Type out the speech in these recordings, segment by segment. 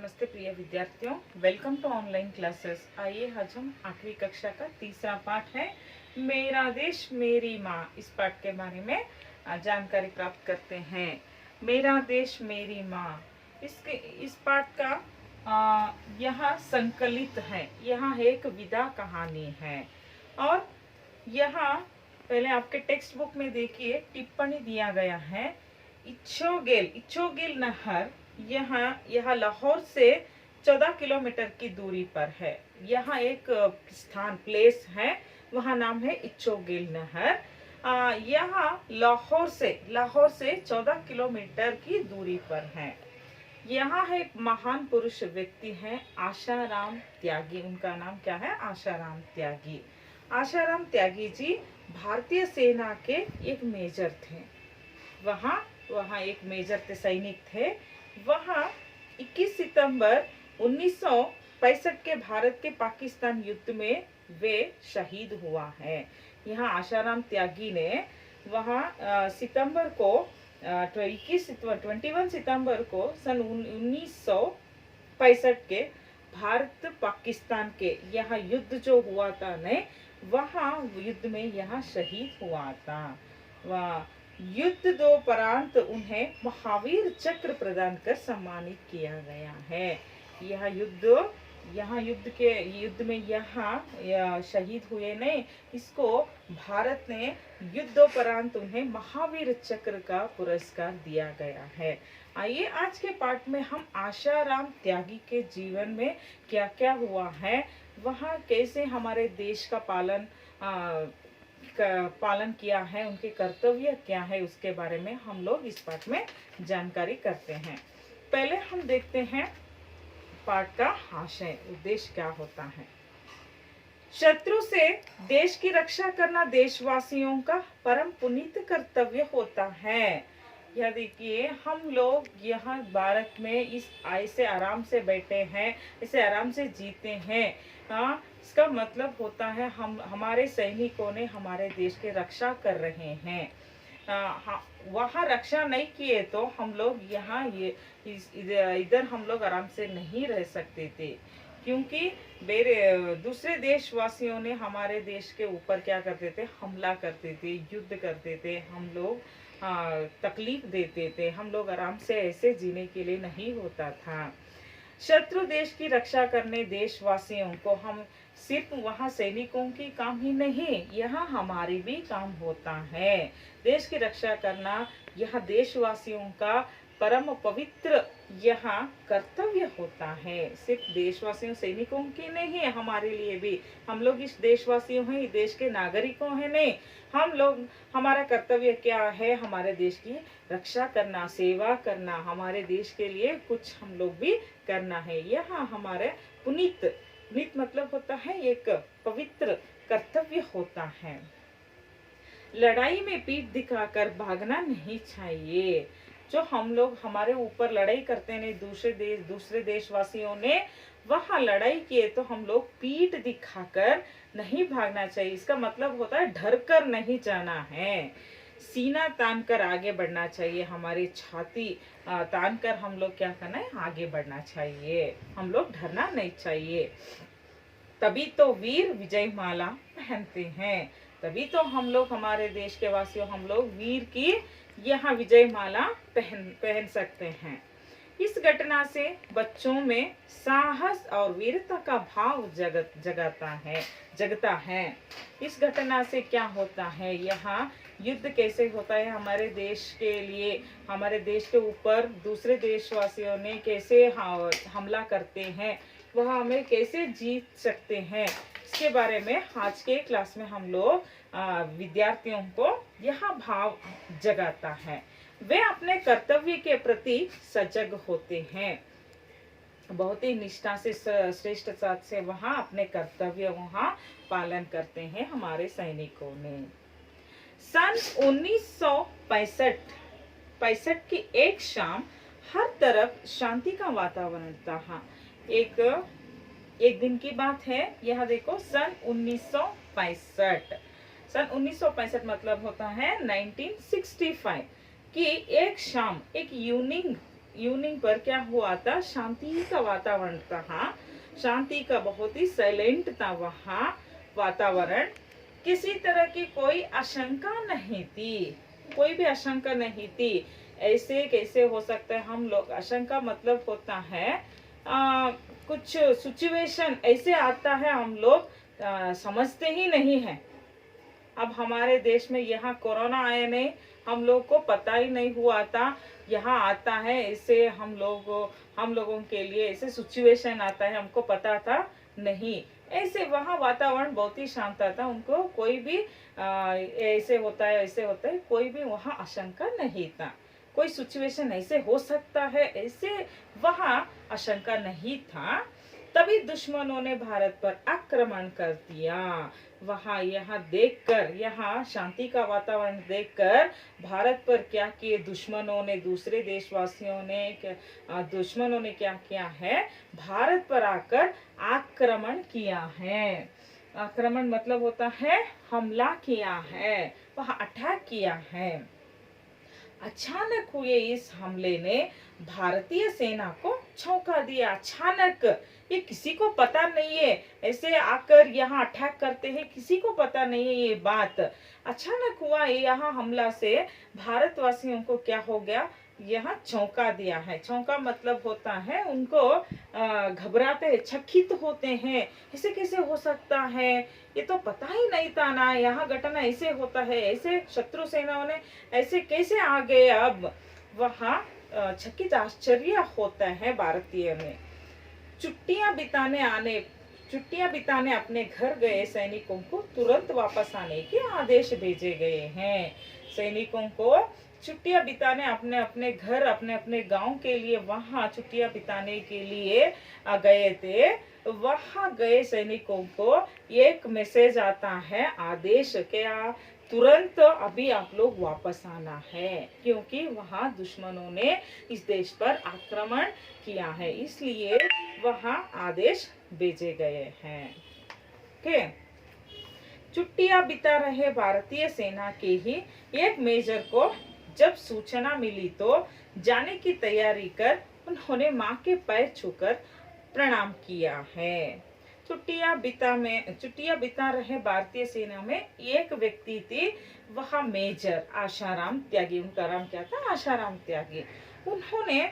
नमस्ते प्रिय विद्यार्थियों, वेलकम टू ऑनलाइन क्लासेस। आइए आज हम 8वीं कक्षा का तीसरा पाठ है मेरा देश मेरी माँ, इस पाठ के बारे में जानकारी प्राप्त करते हैं। मेरा देश मेरी माँ, इस पाठ का यहाँ संकलित है। यहाँ एक विदा कहानी है और यहाँ पहले आपके टेक्स्ट बुक में देखिए टिप्पणी दिया गया है। इच्छोगेल नहर यह लाहौर से 14 किलोमीटर की दूरी पर है। यहाँ एक स्थान प्लेस है, वहाँ नाम है इच्छोगेल नहर। यहाँ लाहौर से 14 किलोमीटर की दूरी पर है। यहाँ एक महान पुरुष व्यक्ति है आशाराम त्यागी। उनका नाम क्या है? आशाराम त्यागी। आशाराम त्यागी जी भारतीय सेना के एक मेजर थे। वहाँ एक मेजर थे, सैनिक थे। वहाँ 21 सितंबर 1965 के भारत के पाकिस्तान युद्ध में वे शहीद हुआ है। यहाँ आशाराम त्यागी ने वहाँ सितंबर को 21 सितंबर को सन 1965 के भारत पाकिस्तान के यहाँ युद्ध जो हुआ था ने, वहाँ युद्ध में यहाँ शहीद हुआ था। वह युद्ध दोपरांत उन्हें महावीर चक्र प्रदान कर सम्मानित किया गया है। युद्ध में यहाँ शहीद हुए ने, इसको भारत ने युद्धोपरांत उन्हें महावीर चक्र का पुरस्कार दिया गया है। आइए आज के पाठ में हम आशाराम त्यागी के जीवन में क्या क्या हुआ है, वहाँ कैसे हमारे देश का पालन किया है, उनके कर्तव्य क्या है, उसके बारे में हम लोग इस पाठ में जानकारी करते हैं। पहले हम देखते हैं पाठ का आशय, उद्देश्य क्या होता है। शत्रु से देश की रक्षा करना देशवासियों का परम पुनीत कर्तव्य होता है। यह देखिए, हम लोग यहाँ भारत में इस ऐसे आराम से बैठे हैं, इसे आराम से जीते हैं। इसका मतलब होता है हमारे सैनिकों ने हमारे देश की रक्षा कर रहे हैं। वहाँ रक्षा नहीं किए तो हम लोग यहाँ इधर हम लोग आराम से नहीं रह सकते थे, क्योंकि दूसरे देशवासियों ने हमारे देश के ऊपर क्या करते थे? हमला करते थे, युद्ध करते थे, हम लोग तकलीफ देते थे। हम लोग आराम से ऐसे जीने के लिए नहीं होता था। शत्रु देश की रक्षा करने देशवासियों को हम सिर्फ वहाँ सैनिकों की काम ही नहीं, यहाँ हमारी भी काम होता है। देश की रक्षा करना यह देशवासियों का परम पवित्र यहाँ कर्तव्य होता है। सिर्फ देशवासियों सैनिकों की नहीं है, हमारे लिए भी। हम लोग इस देशवासियों हैं, देश के नागरिकों हैं। नहीं, हम लोग, हमारा कर्तव्य क्या है? हमारे देश की रक्षा करना, सेवा करना, हमारे देश के लिए कुछ हम लोग भी करना है। यहाँ हमारे पुनीत मतलब होता है एक पवित्र कर्तव्य होता है। लड़ाई में पीठ दिखाकर भागना नहीं चाहिए। जो हम लोग हमारे ऊपर लड़ाई करते हैं दूसरे देशवासियों ने वहाँ लड़ाई किए तो हम लोग पीठ दिखाकर नहीं भागना चाहिए। इसका मतलब होता है डर कर नहीं जाना है, सीना तान कर आगे बढ़ना चाहिए। हमारी छाती तान कर हम लोग क्या करना है? आगे बढ़ना चाहिए। हम लोग डरना नहीं चाहिए। तभी तो वीर विजय माला पहनते हैं। तभी तो हम लोग, हमारे देश के वासियों, हम लोग वीर की यहाँ विजय माला पहन सकते हैं। इस घटना से बच्चों में साहस और वीरता का भाव जगता है। इस घटना से क्या होता है? यहाँ युद्ध कैसे होता है हमारे देश के लिए, हमारे देश के ऊपर दूसरे देशवासियों ने कैसे हमला करते हैं, वह हमें कैसे जीत सकते हैं, इसके बारे में आज के क्लास में हम लोग विद्यार्थियों को यह भाव जगाता है। वे अपने कर्तव्य के प्रति सजग होते हैं। बहुत ही निष्ठा से, श्रेष्ठ साथ से वहाँ अपने कर्तव्य वहाँ पालन करते हैं हमारे सैनिकों ने। सन 1965 की एक शाम हर तरफ शांति का वातावरण था। एक दिन की बात है। यह देखो, सन 1965 मतलब होता है 1965 की एक शाम, एक इवनिंग इवनिंग पर क्या हुआ था, शांति का वातावरण था, शांति का बहुत ही साइलेंट था वहाँ वातावरण। किसी तरह की कोई आशंका नहीं थी, कोई भी आशंका नहीं थी। ऐसे कैसे हो सकता है, हम लोग आशंका मतलब होता है कुछ सिचुएशन ऐसे आता है, हम लोग समझते ही नहीं है। अब हमारे देश में यहाँ कोरोना आया नहीं, हम लोग को पता ही नहीं हुआ था यहाँ आता है, ऐसे हम लोगों के लिए ऐसे सिचुएशन आता है, हमको पता था नहीं। ऐसे वहाँ वातावरण बहुत ही शांत था, उनको कोई भी ऐसे होता है ऐसे होता है, कोई भी वहाँ आशंका नहीं था। कोई सिचुएशन ऐसे हो सकता है ऐसे वहाँ आशंका नहीं था। तभी दुश्मनों ने भारत पर आक्रमण कर दिया। वहाँ यहाँ देखकर, यहाँ शांति का वातावरण देखकर भारत पर क्या किए दुश्मनों ने, दूसरे देशवासियों ने, दुश्मनों ने क्या किया है, भारत पर आकर आक्रमण किया है। आक्रमण मतलब होता है हमला किया है, वहाँ अटैक किया है। अचानक हुए इस हमले ने भारतीय सेना को चौंका दिया। अचानक, ये किसी को पता नहीं है, ऐसे आकर यहाँ अटैक करते हैं, किसी को पता नहीं है ये बात। अचानक हुआ यहाँ हमला से भारतवासियों को क्या हो गया, यहाँ चौंका दिया है। चौंका मतलब होता है उनको घबराते हैं, चकित होते हैं, ऐसे कैसे हो सकता है, ये तो पता ही नहीं था ना, यहाँ घटना ऐसे होता है, ऐसे शत्रु सेनाओं ने ऐसे कैसे आ गए। अब वहाँ चकित आश्चर्य होता है भारतीय में। छुट्टियां बिताने अपने घर गए सैनिकों को तुरंत वापस आने के आदेश भेजे गए हैं। सैनिकों को छुट्टियां बिताने अपने अपने घर, अपने अपने गांव के लिए वहां छुट्टियां बिताने के लिए गए थे। वहां गए सैनिकों को एक मैसेज आता है, आदेश, क्या, तुरंत अभी आप लोग वापस आना है, क्योंकि वहां दुश्मनों ने इस देश पर आक्रमण किया है, इसलिए वहां आदेश भेजे गए हैं। ठीक, छुट्टियां बिता रहे भारतीय सेना के ही एक मेजर को जब सूचना मिली तो जाने की तैयारी कर उन्होंने मां के पैर छूकर प्रणाम किया है। छुट्टियां बिता रहे भारतीय सेना में एक व्यक्ति थी, वह मेजर आशाराम त्यागी, उनका नाम क्या था, आशाराम त्यागी। उन्होंने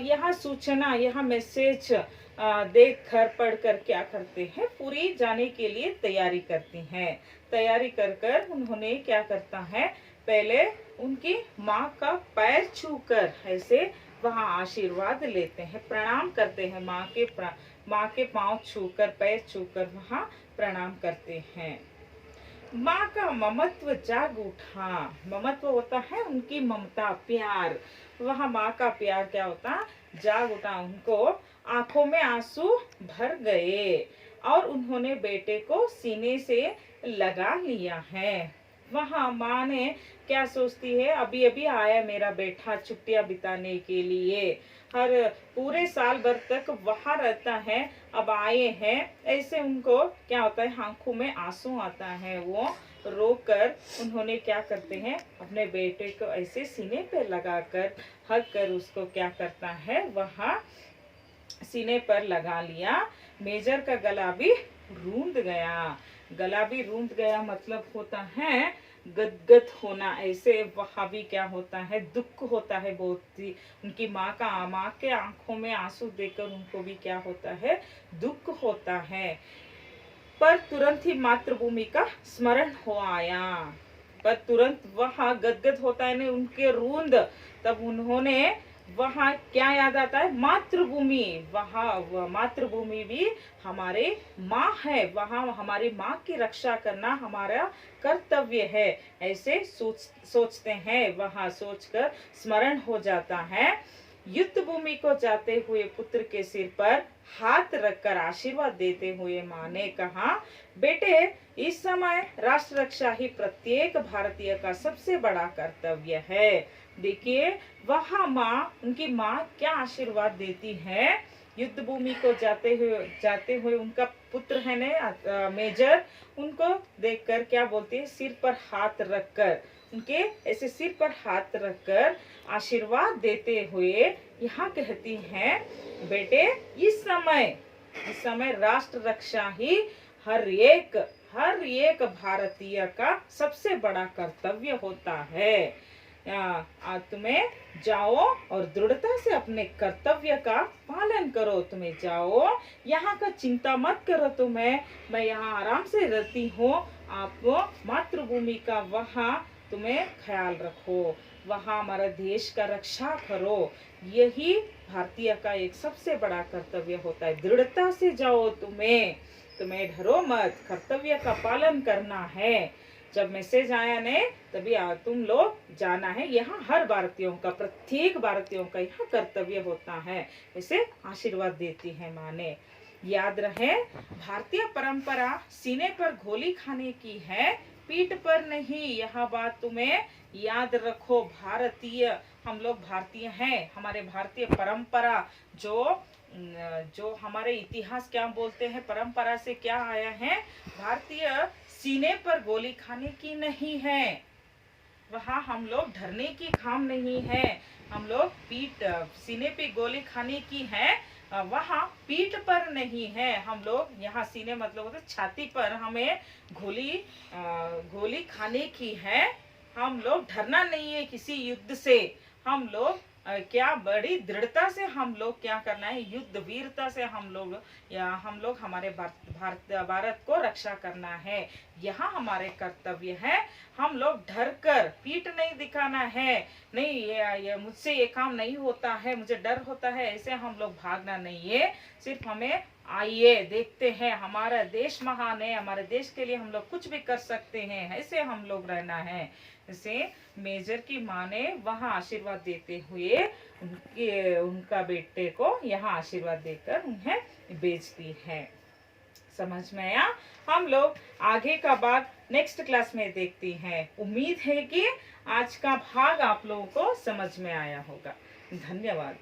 यह सूचना, यह मैसेज देख कर पढ़ कर क्या करते हैं, पूरी जाने के लिए तैयारी करते हैं। तैयारी कर उन्होंने क्या करता है, पहले उनकी माँ का पैर छूकर ऐसे वहाँ आशीर्वाद लेते हैं, प्रणाम करते हैं, माँ के पाँव छूकर, पैर छूकर वहाँ प्रणाम करते हैं। माँ का ममत्व जाग उठा। ममत्व होता है उनकी ममता, प्यार। वहाँ माँ का प्यार क्या होता, जाग उठा। उनको आंखों में आंसू भर गए और उन्होंने बेटे को सीने से लगा लिया है। वहाँ माँ ने क्या सोचती है, अभी अभी आया मेरा बेटा छुट्टियां बिताने के लिए, हर पूरे साल भर तक वहाँ रहता है, अब आए हैं, ऐसे उनको क्या होता है, आंखों में आंसू आता है। वो रोकर उन्होंने क्या करते हैं, अपने बेटे को ऐसे सीने पे लगाकर हक कर उसको क्या करता है, वहाँ सीने पर लगा लिया। मेजर का गला भी रूंध गया। गला भी रूंध गया मतलब होता है गदगद होना, ऐसे वहाँ भी क्या होता है, दुख होता है बहुत ही। उनकी माँ के आंखों में आंसू देखकर उनको भी क्या होता है, दुख होता है। पर तुरंत ही मातृभूमि का स्मरण हो आया। पर तुरंत वहाँ गदगद होता है, उनके रूंद, तब उन्होंने वहाँ क्या याद आता है, मातृभूमि। वहाँ मातृभूमि भी हमारे माँ है, वहाँ हमारी माँ की रक्षा करना हमारा कर्तव्य है, ऐसे सोचते हैं। वहाँ सोचकर स्मरण हो जाता है। युद्ध भूमि को जाते हुए पुत्र के सिर पर हाथ रखकर आशीर्वाद देते हुए माँ ने कहा, बेटे, इस समय राष्ट्र रक्षा ही प्रत्येक भारतीय का सबसे बड़ा कर्तव्य है। देखिए वहाँ माँ, उनकी माँ क्या आशीर्वाद देती है। युद्ध भूमि को जाते हुए उनका पुत्र है ने मेजर, उनको देखकर क्या बोलती है, सिर पर हाथ रखकर उनके ऐसे सिर पर हाथ रखकर आशीर्वाद देते हुए यहाँ कहती हैं, बेटे इस समय राष्ट्र रक्षा ही हर एक भारतीय का सबसे बड़ा कर्तव्य होता है। तुम्हें जाओ और दृढ़ता से अपने कर्तव्य का पालन करो। तुम्हें जाओ, यहाँ का चिंता मत करो। मैं यहाँ आराम से रहती हूँ। आप मातृभूमि का वहाँ तुम्हें ख्याल रखो, वहाँ हमारा देश का रक्षा करो। यही भारतीय का एक सबसे बड़ा कर्तव्य होता है। दृढ़ता से जाओ, तुम्हें डरो मत, कर्तव्य का पालन करना है। जब मैसेज आया ने तभी तुम लोग जाना है। यहाँ हर भारतीयों का, प्रत्येक भारतीयों का यहाँ कर्तव्य होता है। इसे आशीर्वाद देती है माँ ने। याद रहे, भारतीय परंपरा सीने पर गोली खाने की है, पीठ पर नहीं। यह बात तुम्हें याद रखो। हम लोग भारतीय हैं। हमारे भारतीय परंपरा जो हमारे इतिहास क्या बोलते हैं, परंपरा से क्या आया है, भारतीय सीने पर गोली खाने की नहीं है। वहाँ हम लोग डरने की काम नहीं है। हम लोग सीने पे गोली खाने की है, वहाँ पीठ पर नहीं है। हम लोग यहाँ सीने मतलब होता है छाती पर, हमें गोली खाने की है। हम लोग डरना नहीं है किसी युद्ध से। हम लोग क्या बड़ी दृढ़ता से हम लोग क्या करना है, युद्ध वीरता से हम लोग हमारे भारत को रक्षा करना है। यहाँ हमारे कर्तव्य है। हम लोग डर कर पीठ नहीं दिखाना है। नहीं, ये मुझसे ये काम नहीं होता है, मुझे डर होता है, ऐसे हम लोग भागना नहीं है। सिर्फ हमें आइए देखते हैं, हमारा देश महान है, हमारे देश के लिए हम लोग कुछ भी कर सकते हैं, ऐसे हम लोग रहना है। इसे मेजर की माँ ने वहाँ आशीर्वाद देते हुए उनका बेटे को यहाँ आशीर्वाद देकर उन्हें भेजती है। समझ में आया? हम लोग आगे का भाग नेक्स्ट क्लास में देखते हैं। उम्मीद है कि आज का भाग आप लोगों को समझ में आया होगा। धन्यवाद।